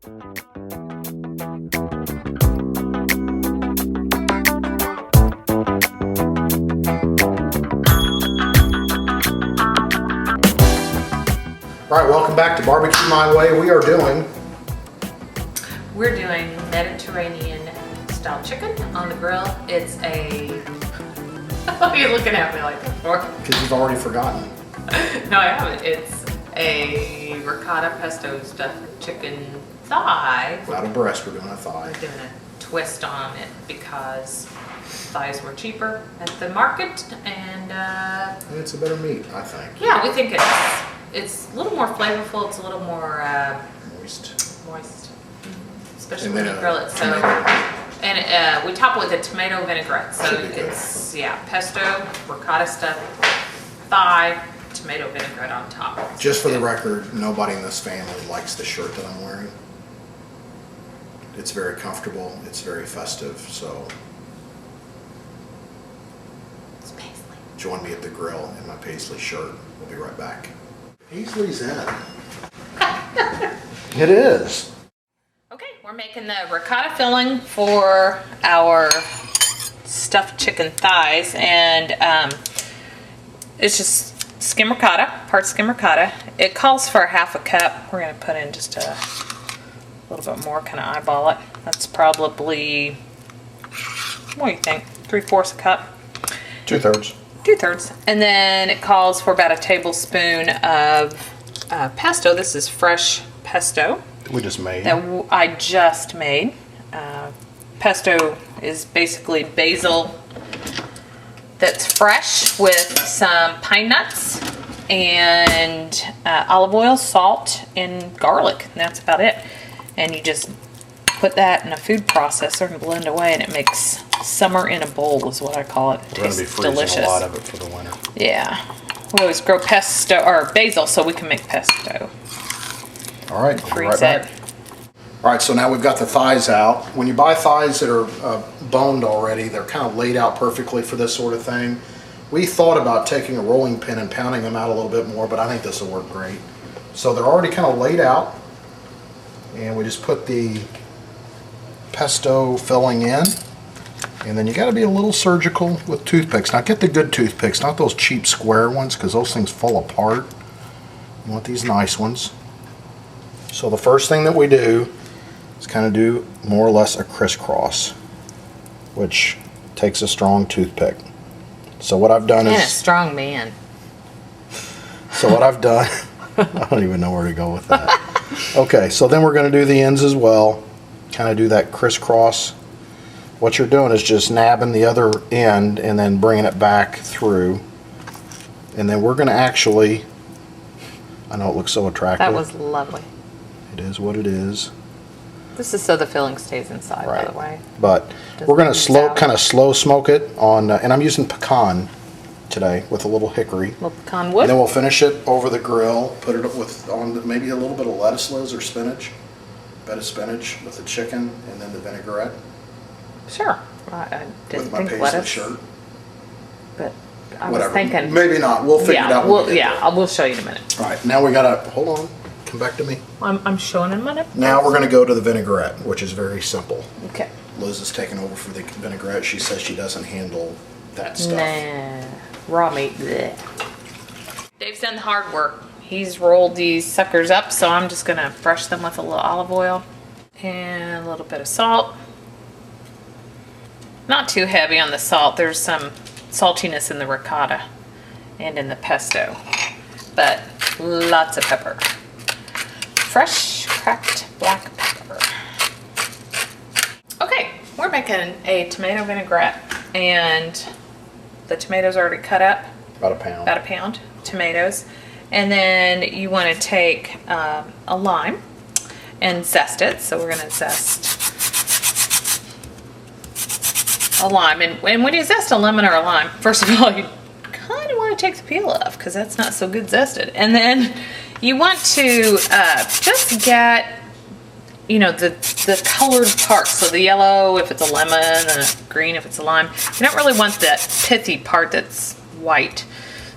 All right, welcome back to Barbecue My Way. We're doing Mediterranean style chicken on the grill. It's a, what are you looking at me like for? because you've already forgotten. No, I haven't. It's a ricotta pesto stuffed chicken thigh. Not a breast, we're doing a thigh. We're doing a twist on it because thighs were cheaper at the market, and It's a better meat, I think. yeah, we think it's a little more flavorful. It's a little more moist, especially when you grill it. So, and we top it with a tomato vinaigrette. So it's pesto, ricotta stuff, thigh, tomato vinaigrette on top. Just for the record, nobody in this family likes the shirt that I'm wearing. It's very comfortable, it's very festive, so It's Paisley. join me at the grill in my Paisley shirt. We'll be right back. Paisley's in. It is. Okay, we're making the ricotta filling for our stuffed chicken thighs, and it's just skim ricotta, part skim ricotta. It calls for 1/2 cup. We're gonna put in just a little bit more, kind of eyeball it. That's probably, what do you think, 3/4 cup? 2/3. 2/3. And then it calls for about a tablespoon of pesto. This is fresh pesto We just made. that I just made. Pesto is basically basil that's fresh with some pine nuts and olive oil, salt, and garlic. And that's about it. And you just put that in a food processor and blend away, and it makes summer in a bowl is what I call it. It We're going to be tastes freezing delicious. a lot of it for the winter. Yeah. We always grow pesto or basil so we can make pesto. All right, we'll be Freeze right back. it. All right, so now we've got the thighs out. When you buy thighs that are boned already, they're kind of laid out perfectly for this sort of thing. We thought about taking a rolling pin and pounding them out a little bit more, but I think this will work great. So they're already kind of laid out, and we just put the pesto filling in, and then you got to be a little surgical with toothpicks. Now get the good toothpicks, not those cheap square ones, because those things fall apart. You want these nice ones. So the first thing that we do is kind of do more or less a crisscross, which takes a strong toothpick. So what I've done And a is, strong man. so what I've done, I don't even know where to go with that. Okay, so then we're going to do the ends as well, kind of do that crisscross. What you're doing is just nabbing the other end and then bringing it back through. And then we're going to actually, I know it looks so attractive. That was lovely. It is what it is. This is so the filling stays inside, by the way. But Doesn't we're going ooze to out. kind of slow smoke it on, and I'm using pecan today with a little hickory. Little pecan And wood. then we'll finish it over the grill, put it with on maybe a little bit of lettuce, Liz, or spinach. Bit of spinach with the chicken, and then the vinaigrette Sure. I didn't with my think Paisley lettuce, shirt. but I Whatever. was thinking. Maybe not. We'll figure it out. when we get there. We'll show you in a minute. All right. Now we gotta hold on. Come back to me. I'm showing in a minute. Now we're gonna go to the vinaigrette, which is very simple. Okay. Liz is taking over for the vinaigrette. She says she doesn't handle that stuff. Nah. Raw meat. Bleh. Dave's done the hard work. He's rolled these suckers up, so I'm just gonna brush them with a little olive oil and a little bit of salt. Not too heavy on the salt. There's some saltiness in the ricotta and in the pesto, but lots of pepper. Fresh cracked black pepper. Okay, we're making a tomato vinaigrette, and the tomatoes are already cut up. About a pound. About a pound tomatoes. And then you want to take a lime and zest it. So we're going to zest a lime. And when you zest a lemon or a lime, first of all, you kind of want to take the peel off because that's not so good zested. And then you want to just get, you know, the colored parts. So the yellow if it's a lemon, the green if it's a lime. You don't really want that pithy part that's white.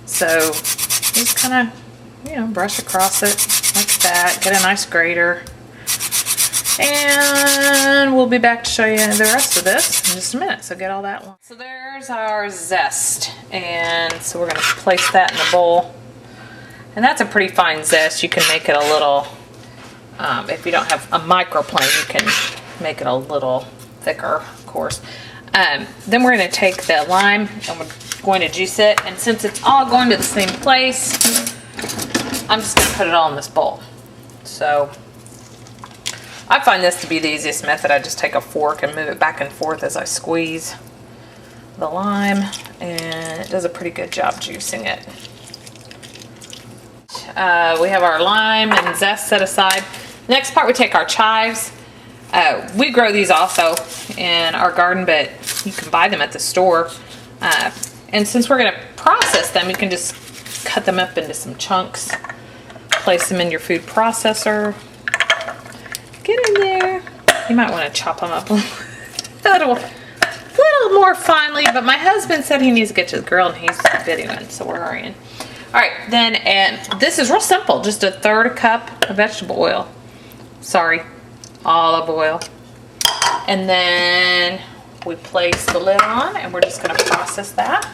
So just kind of, you know, brush across it like that. Get a nice grater. And we'll be back to show you the rest of this in just a minute. So get all that one. So there's our zest. And so we're gonna place that in the bowl. And that's a pretty fine zest. You can make it a little, if you don't have a microplane, you can make it a little thicker, of course. Then we're gonna take the lime and we're going to juice it. And since it's all going to the same place, I'm just gonna put it all in this bowl. So I find this to be the easiest method. I just take a fork and move it back and forth as I squeeze the lime, and it does a pretty good job juicing it. We have our lime and zest set aside. Next part, we take our chives. We grow these also in our garden, but you can buy them at the store. And since we're gonna process them, you can just cut them up into some chunks, place them in your food processor. Get in there. You might want to chop them up a little more finely, but my husband said he needs to get to the grill and he's videoing, so we're hurrying. All right, then, and this is real simple. Just a 1/3 cup of vegetable oil. Sorry, olive oil. And then we place the lid on and we're just gonna process that.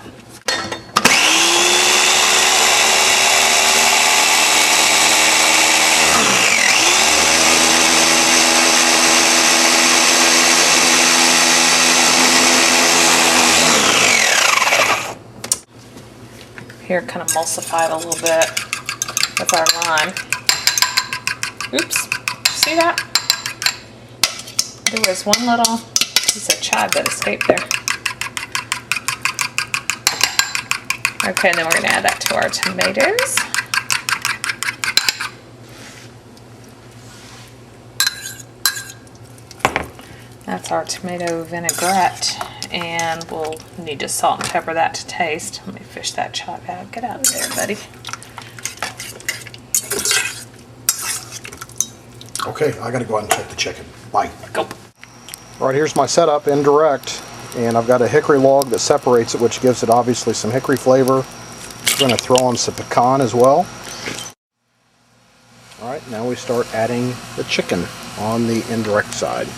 Here, kind of emulsify it a little bit with our lime. Oops, see that? There was one little piece of chive that escaped there. Okay, and then we're gonna add that to our tomatoes. That's our tomato vinaigrette. And we'll need to salt and pepper that to taste. Let me fish that chive out. Get out of there, buddy. Okay, I gotta go ahead and check the chicken. Bye. Go. All right, here's my setup, indirect, and I've got a hickory log that separates it, which gives it obviously some hickory flavor. I'm gonna throw on some pecan as well. All right, now we start adding the chicken on the indirect side.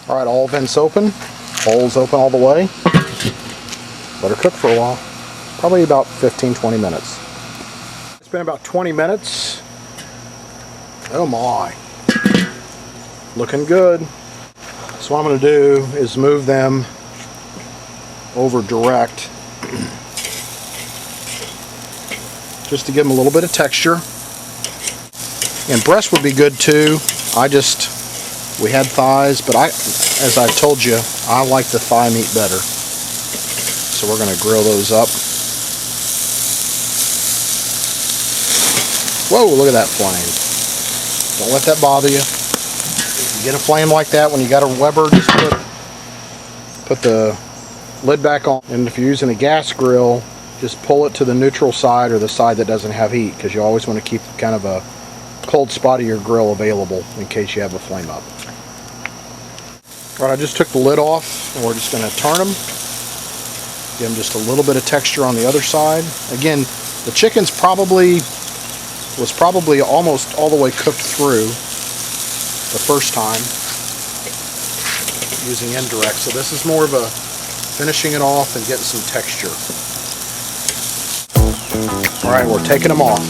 All right, all vents open, bowls open all the way. Let her cook for a while, probably about 15-20 minutes. It's been about 20 minutes. Oh my, looking good. So what I'm going to do is move them over direct, just to give them a little bit of texture. And breast would be good too. We had thighs, but as I told you, I like the thigh meat better. So we're going to grill those up. Whoa, look at that flame. Don't let that bother you. If you get a flame like that when you got a Weber, just put the lid back on. And if you're using a gas grill, just pull it to the neutral side or the side that doesn't have heat, because you always want to keep kind of a cold spot of your grill available in case you have a flame up. Alright, I just took the lid off and we're just going to turn them. Give them just a little bit of texture on the other side. Again, the chicken's was probably almost all the way cooked through the first time using indirect. So this is more of a finishing it off and getting some texture. Alright, we're taking them off.